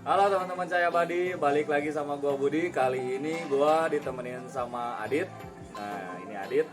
Halo teman-teman, saya Badi, balik lagi sama gua Budi. Kali ini gua ditemenin sama Adit. Nah, ini Adit.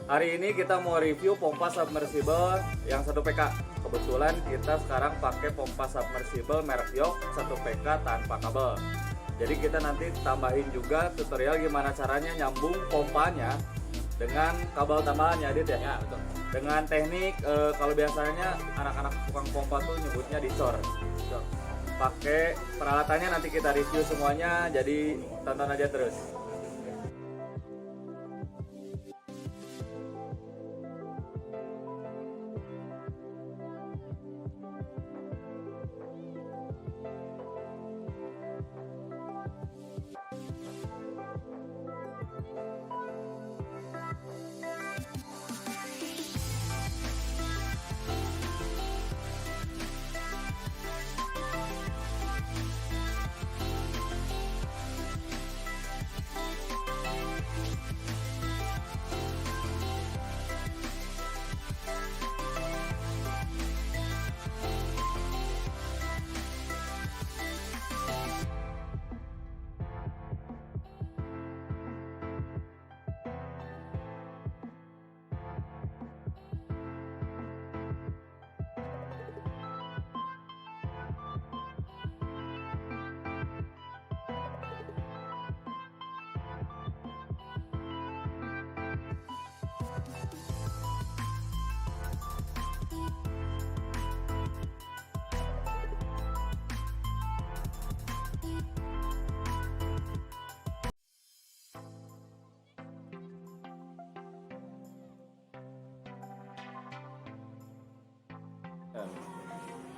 Hari ini kita mau review pompa submersible yang 1 PK. Kebetulan kita sekarang pakai pompa submersible merek York 1 PK tanpa kabel. Jadi kita nanti tambahin juga tutorial gimana caranya nyambung pompanya dengan kabel tambahan ya Adit ya? Ya, betul. Dengan teknik kalau biasanya anak-anak tukang pompa tuh nyebutnya dicor. Pakai peralatannya nanti kita review semuanya, jadi tonton aja terus.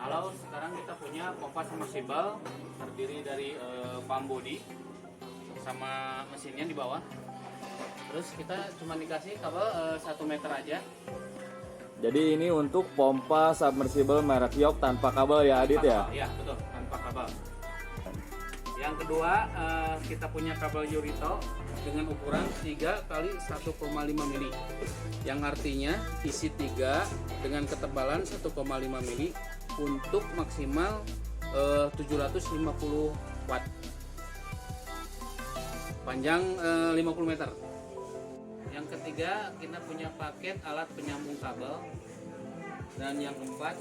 Halo, sekarang kita punya pompa submersible terdiri dari pump body sama mesinnya di bawah. Terus kita cuma dikasih kabel 1 meter aja. Jadi ini untuk pompa submersible merek York tanpa kabel ya Adit ya? Iya, betul, tanpa kabel. Yang kedua, kita punya kabel Yurito dengan ukuran 3 kali 1,5 mili. Yang artinya isi 3 dengan ketebalan 1,5 mili untuk maksimal 750 watt. Panjang 50 meter. Yang ketiga, kita punya paket alat penyambung kabel. Dan yang keempat,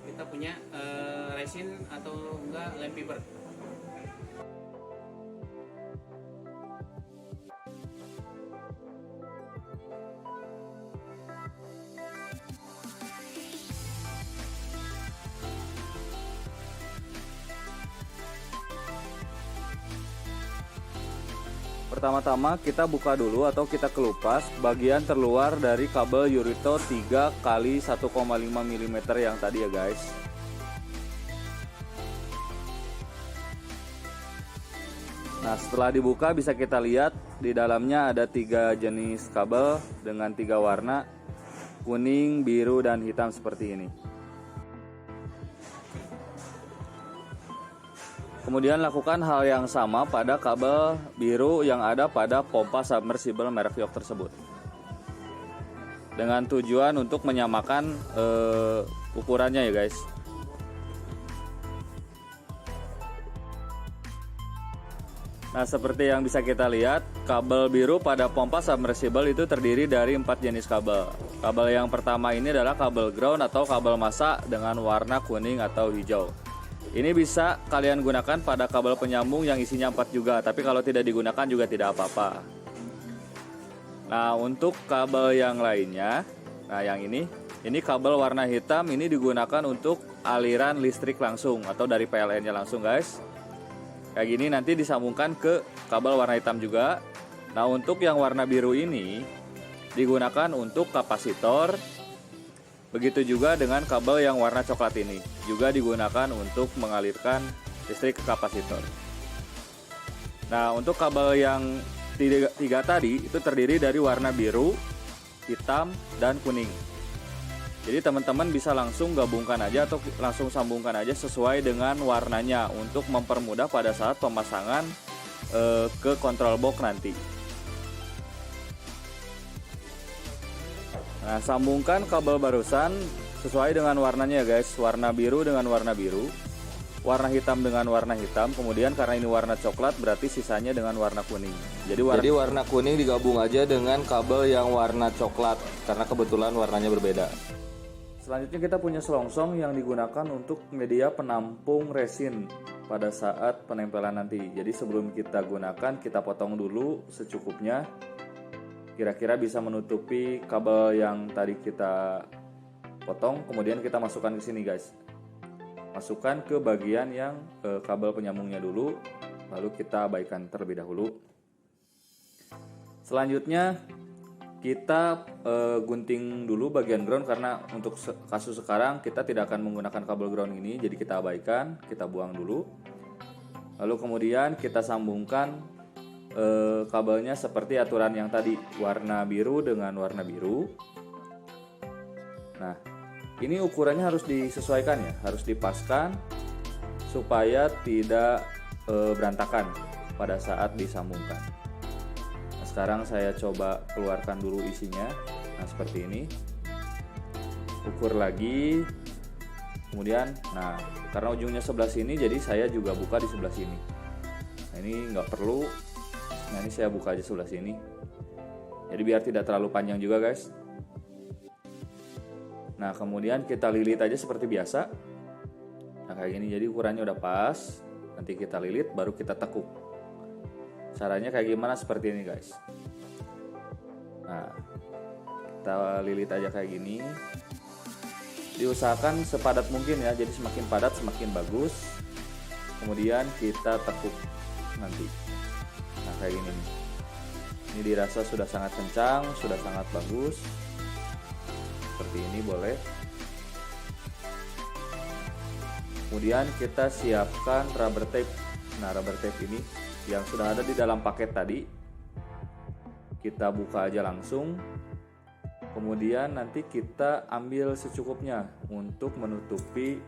kita punya resin atau enggak lem fiber. Pertama-tama kita buka dulu atau kita kelupas bagian terluar dari kabel Yurito 3 kali 1,5 mm yang tadi ya guys. Nah, setelah dibuka bisa kita lihat di dalamnya ada 3 jenis kabel dengan 3 warna, kuning, biru, dan hitam seperti ini. Kemudian lakukan hal yang sama pada kabel biru yang ada pada pompa submersible merek York tersebut. Dengan tujuan untuk menyamakan ukurannya ya guys. Nah, seperti yang bisa kita lihat, kabel biru pada pompa submersible itu terdiri dari 4 jenis kabel. Kabel yang pertama ini adalah kabel ground atau kabel massa dengan warna kuning atau hijau. Ini bisa kalian gunakan pada kabel penyambung yang isinya 4 juga, tapi kalau tidak digunakan juga tidak apa-apa. Nah, untuk kabel yang lainnya, nah yang ini kabel warna hitam, ini digunakan untuk aliran listrik langsung atau dari PLN-nya langsung guys. Kayak gini nanti disambungkan ke kabel warna hitam juga. Nah, untuk yang warna biru ini digunakan untuk kapasitor. Begitu juga dengan kabel yang warna coklat ini, juga digunakan untuk mengalirkan listrik ke kapasitor. Nah, untuk kabel yang 3 tadi itu terdiri dari warna biru, hitam, dan kuning. Jadi teman-teman bisa langsung gabungkan aja atau langsung sambungkan aja sesuai dengan warnanya untuk mempermudah pada saat pemasangan ke control box nanti. Nah, sambungkan kabel barusan sesuai dengan warnanya ya guys, warna biru dengan warna biru. warna hitam dengan warna hitam, kemudian karena ini warna coklat berarti sisanya dengan warna kuning. Jadi warna kuning digabung aja dengan kabel yang warna coklat karena kebetulan warnanya berbeda. Selanjutnya kita punya selongsong yang digunakan untuk media penampung resin pada saat penempelan nanti. Jadi sebelum kita gunakan, kita potong dulu secukupnya. Kira-kira bisa menutupi kabel yang tadi kita potong, kemudian kita masukkan ke sini guys. Masukkan ke bagian yang kabel penyambungnya dulu, lalu kita abaikan terlebih dahulu. Selanjutnya kita gunting dulu bagian ground karena untuk kasus sekarang kita tidak akan menggunakan kabel ground ini, jadi kita abaikan, kita buang dulu. Lalu kemudian kita sambungkan kabelnya seperti aturan yang tadi, warna biru dengan warna biru. Nah, ini ukurannya harus disesuaikan ya, harus dipaskan supaya tidak berantakan pada saat disambungkan. Nah, sekarang saya coba keluarkan dulu isinya. Nah, seperti ini. Ukur lagi. Kemudian, nah, karena ujungnya sebelah sini, jadi saya juga buka di sebelah sini. Nah, ini nggak perlu. Nah, ini saya buka aja sebelah sini. Jadi biar tidak terlalu panjang juga guys. Nah, kemudian kita lilit aja seperti biasa. Nah, kayak gini, jadi ukurannya udah pas. Nanti kita lilit, baru kita tekuk. Caranya kayak gimana? Seperti ini guys. Nah, kita lilit aja kayak gini. Diusahakan sepadat mungkin ya, jadi semakin padat semakin bagus. Kemudian kita tekuk nanti. Nah, kayak gini nih. Ini dirasa sudah sangat kencang, sudah sangat bagus. Seperti ini boleh. Kemudian kita siapkan rubber tape. Nah, rubber tape ini yang sudah ada di dalam paket tadi, kita buka aja langsung. Kemudian nanti kita ambil secukupnya untuk menutupi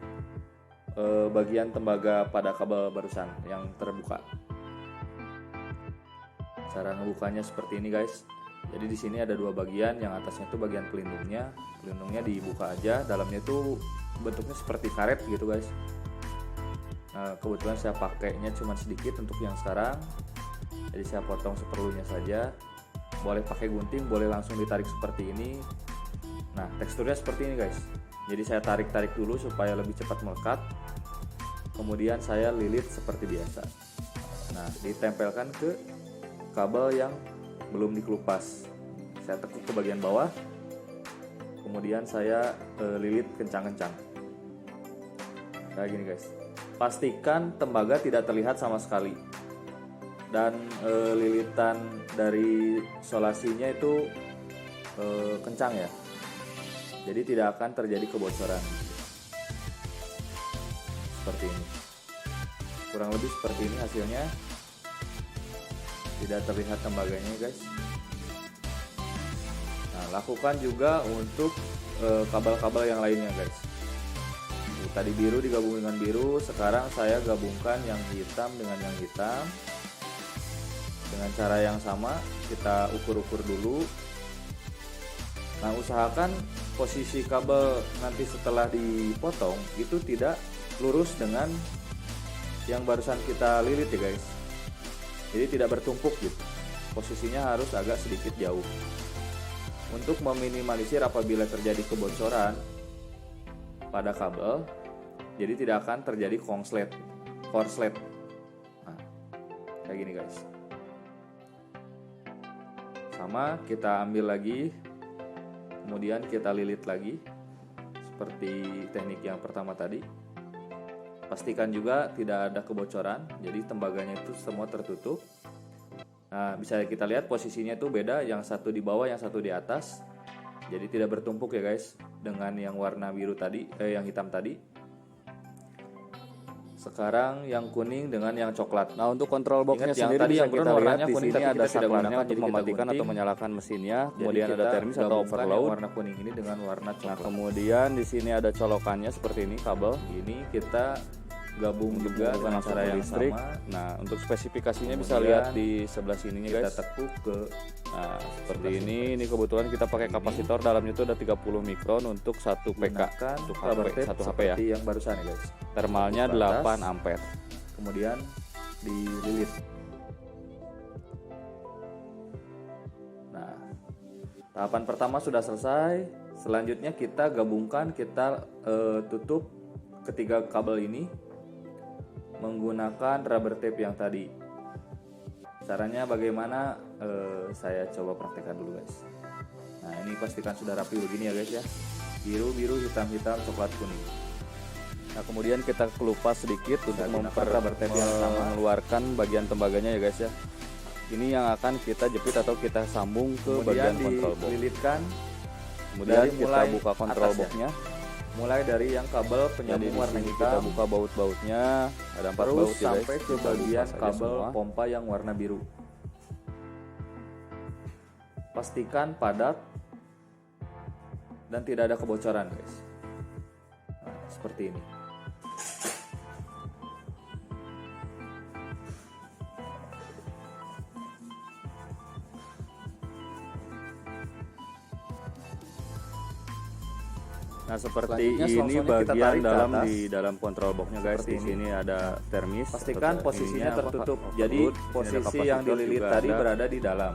bagian tembaga pada kabel barusan yang terbuka. Cara ngebukanya seperti ini guys. Jadi di sini ada dua bagian, yang atasnya itu bagian pelindungnya. Pelindungnya dibuka aja, dalamnya itu bentuknya seperti karet gitu guys. Nah, kebetulan saya pakainya cuma sedikit untuk yang sekarang. Jadi saya potong seperlunya saja. Boleh pakai gunting, boleh langsung ditarik seperti ini. Nah, teksturnya seperti ini guys. Jadi saya tarik-tarik dulu supaya lebih cepat melekat. Kemudian saya lilit seperti biasa. Nah, ditempelkan ke kabel yang belum dikelupas. Saya tekuk ke bagian bawah, kemudian saya lilit kencang-kencang kayak gini guys. Pastikan tembaga tidak terlihat sama sekali, dan lilitan dari solasinya itu kencang ya, jadi tidak akan terjadi kebocoran. Seperti ini, kurang lebih seperti ini hasilnya. Tidak terlihat tembaganya guys. Nah, lakukan juga untuk kabel-kabel yang lainnya guys. Tadi biru digabung dengan biru, sekarang saya gabungkan yang hitam dengan yang hitam. Dengan cara yang sama, kita ukur-ukur dulu. Nah, usahakan posisi kabel nanti setelah dipotong itu tidak lurus dengan yang barusan kita lilit ya guys. Jadi tidak bertumpuk gitu. Posisinya harus agak sedikit jauh. Untuk meminimalisir apabila terjadi kebocoran pada kabel, jadi tidak akan terjadi korslet. Nah, kayak gini guys. Sama, kita ambil lagi, kemudian kita lilit lagi seperti teknik yang pertama tadi. Pastikan juga tidak ada kebocoran, jadi tembaganya itu semua tertutup. Nah, bisa kita lihat posisinya itu beda, yang satu di bawah, yang satu di atas. Jadi tidak bertumpuk ya guys, dengan yang warna biru tadi, yang hitam tadi. Sekarang yang kuning dengan yang coklat. Nah, untuk kontrol boxnya sendiri tadi yang kita lihat di sini ada saklarnya untuk mematikan atau menyalakan mesinnya. Kemudian ada termis atau overload. Warna kuning ini dengan warna coklat. Nah, kemudian di sini ada colokannya seperti ini kabel. Ini kita gabung untuk juga menggunakan dengan cara yang listrik. sama. Nah, untuk spesifikasinya bisa Kemudian lihat di sebelah sininya Kita guys. tekuk ke Nah, seperti ini kebetulan kita pakai kapasitor dalamnya itu ada 30 mikron untuk 1 PK gunakan untuk rubber HP, tape 1 HP ya. seperti yang barusan ya guys. Thermalnya Ke atas. 8 ampere. Kemudian dililit. Nah, tahapan pertama sudah selesai. Selanjutnya kita gabungkan, kita tutup ketiga kabel ini menggunakan rubber tape yang tadi. Caranya bagaimana? Saya coba praktekkan dulu guys. Nah, ini pastikan sudah rapi begini ya guys ya. Biru, biru, hitam, hitam, coklat, kuning. Nah, kemudian kita kelupas sedikit untuk gunakan rubber tape yang sama. mengeluarkan bagian tembaganya ya guys ya. Ini yang akan kita jepit atau kita sambung ke Kemudian bagian control box. dililitkan. Kemudian dari kita mulai buka control atas ya. boxnya. Mulai dari yang kabel Jadi penyambung di warna sini hitam, kita buka baut-bautnya, ada 4 terus baut ya guys. sampai ke Kita buka bagian saja kabel semua. pompa yang warna biru. Pastikan padat dan tidak ada kebocoran guys. Nah, seperti ini. Nah, seperti Selanjutnya, ini selongsongnya kita bagian tarik ke dalam atas. di dalam control boxnya guys. Seperti Di sini ada termis. Pastikan atau posisinya ininya apa, tertutup. overload. Jadi Ini ada posisi kapasitor yang dililit juga tadi ada, berada di dalam.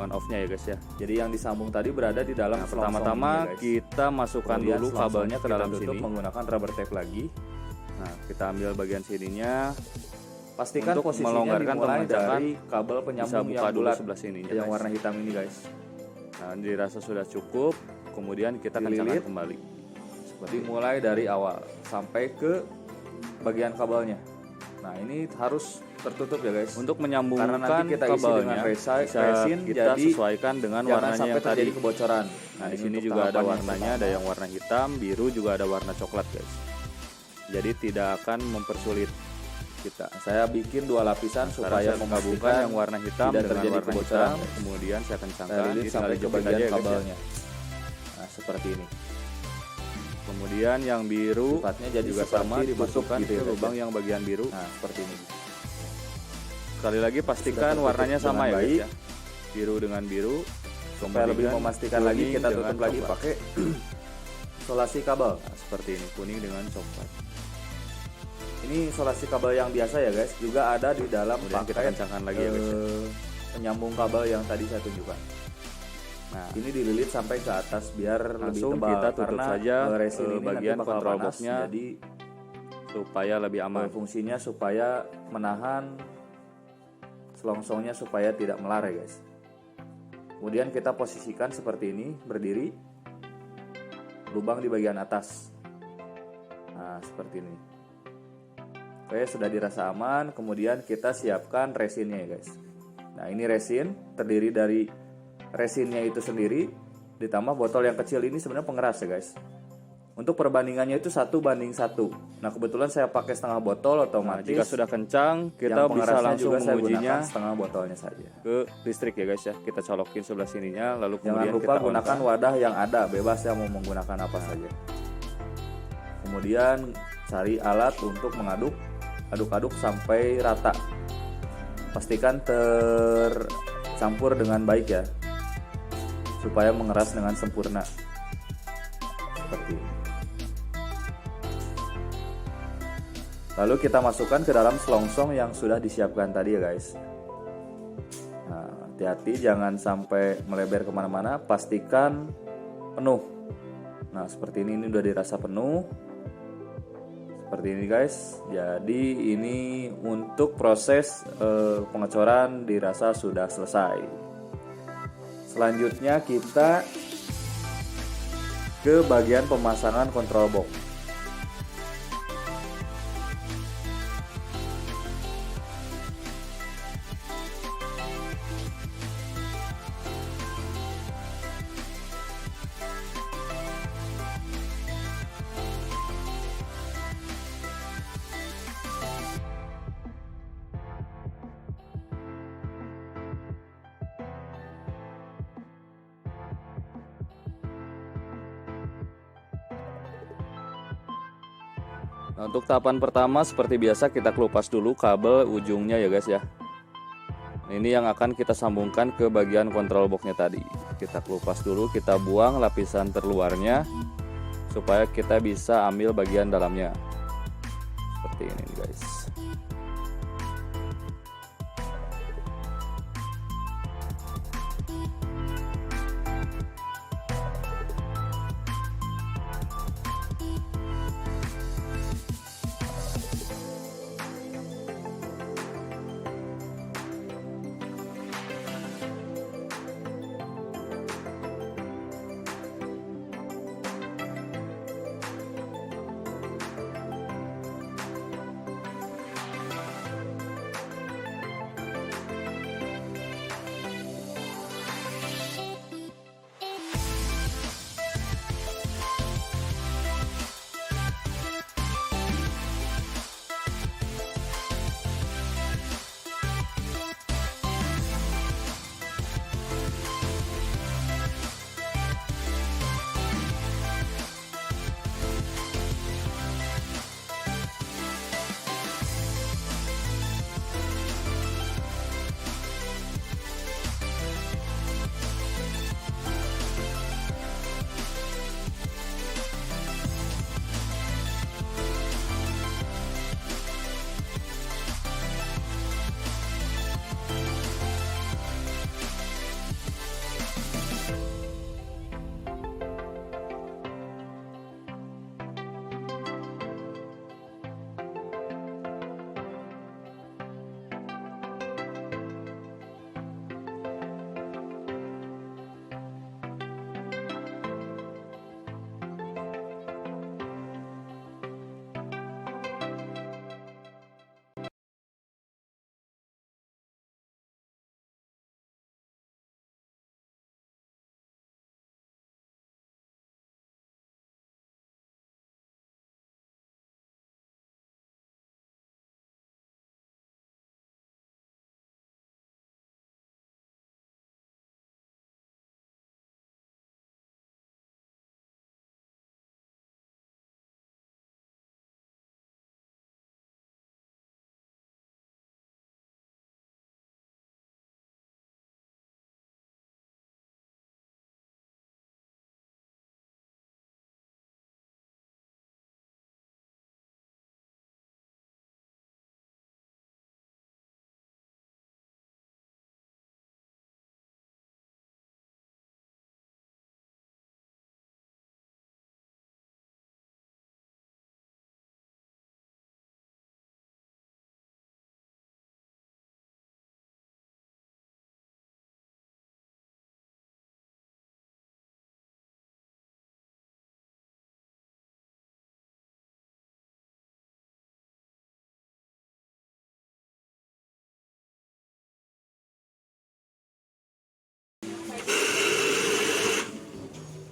on off-nya ya guys ya. Jadi yang disambung tadi berada di dalam Nah, selongsong pertama-tama ini, guys. kita masukkan Kemudian dulu kabelnya selongsongnya ke kita dalam tutup sini. menggunakan rubber tape lagi. Nah, kita ambil bagian sininya. Pastikan Untuk posisinya melonggarkan dimulai memanjakan, dari kabel Bisa penyambung buka yang dulu bulat sebelah sini yang warna hitam ini guys. Nah, dirasa sudah cukup. Kemudian kita Dililit. kencangkan kembali. Dimulai dari awal sampai ke bagian kabelnya. Nah, ini harus tertutup ya guys. Untuk Karena menyambungkan nanti kita isi kabelnya dengan bisa resin, kita jadi sesuaikan dengan jangan warnanya sampai yang tadi. terjadi kebocoran. Nah, di ini sini untuk juga ada tahapan yang warnanya, ada pertama. yang warna hitam, biru juga ada warna coklat, guys. Jadi tidak akan mempersulit kita. Saya bikin 2 lapisan Sekarang supaya saya menggabungkan memastikan yang warna hitam tidak dengan terjadi warna kebocoran. hitam. Kemudian saya saya kencangkan, lilit ini sampai tinggal ke jepit bagian aja ya, guys, ya. kabelnya. Nah, seperti ini. Kemudian yang biru Sifatnya jadi juga sama seperti dimasukkan ditutup gitu ke ya, guys, lubang ya. yang bagian biru. Nah, seperti ini. Sekali lagi pastikan Sudah tertutup warnanya sama dengan ya, guys, baik. ya. Biru dengan biru. Supaya lebih Kemudian memastikan lagi kuning kita dengan tutup lagi coklat. pakai isolasi kabel. Nah, seperti ini, kuning dengan coklat. Ini isolasi kabel yang biasa ya guys, juga ada di dalam Kemudian kita paket kencangkan lagi ya, guys, ya. penyambung kabel yang tadi saya tunjukkan. Nah, Ini dililit sampai ke atas biar lebih langsung tebal kita tutup karena saja resin ini bagian nanti bakal kontrol panas, boxnya jadi supaya lebih aman. fungsinya supaya menahan selongsongnya supaya tidak melar ya guys. Kemudian kita posisikan seperti ini, berdiri, lubang di bagian atas. Nah, seperti ini. Oke, sudah dirasa aman. Kemudian kita siapkan resinnya ya guys. Nah, ini resin terdiri dari resinnya itu sendiri ditambah botol yang kecil ini sebenarnya pengeras ya guys. Untuk perbandingannya itu 1:1. Nah, kebetulan saya pakai setengah botol Nah, otomatis. jika sudah kencang, kita yang bisa pengerasnya langsung juga saya mengujinya gunakan setengah botolnya saja. ke listrik ya guys ya. Kita colokin sebelah sininya, lalu Jangan kemudian lupa kita gunakan wadah yang ada, bebas ya mau menggunakan apa saja. Kemudian cari alat untuk mengaduk, aduk-aduk sampai rata. Pastikan tercampur dengan baik ya, supaya mengeras dengan sempurna. Seperti ini. Lalu kita masukkan ke dalam selongsong yang sudah disiapkan tadi ya guys. Nah, hati-hati jangan sampai melebar kemana-mana, pastikan penuh. Nah, seperti ini udah dirasa penuh. Seperti ini guys. Jadi ini untuk proses pengecoran dirasa sudah selesai. Selanjutnya kita ke bagian pemasangan control box. Nah, untuk tahapan pertama seperti biasa kita kelupas dulu kabel ujungnya ya guys ya. Ini yang akan kita sambungkan ke bagian kontrol boxnya tadi. Kita kelupas dulu, kita buang lapisan terluarnya supaya kita bisa ambil bagian dalamnya. Seperti ini guys.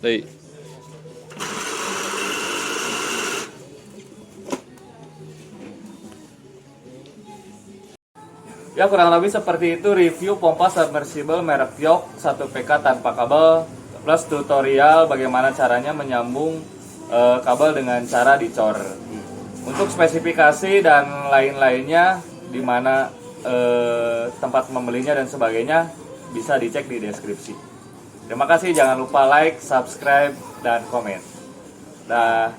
Baik. Ya kurang lebih seperti itu review pompa submersible merek York 1PK tanpa kabel plus tutorial bagaimana caranya menyambung kabel dengan cara dicor. Untuk spesifikasi dan lain-lainnya di mana tempat membelinya dan sebagainya bisa dicek di deskripsi. Terima kasih, jangan lupa like, subscribe, dan komen. Dah.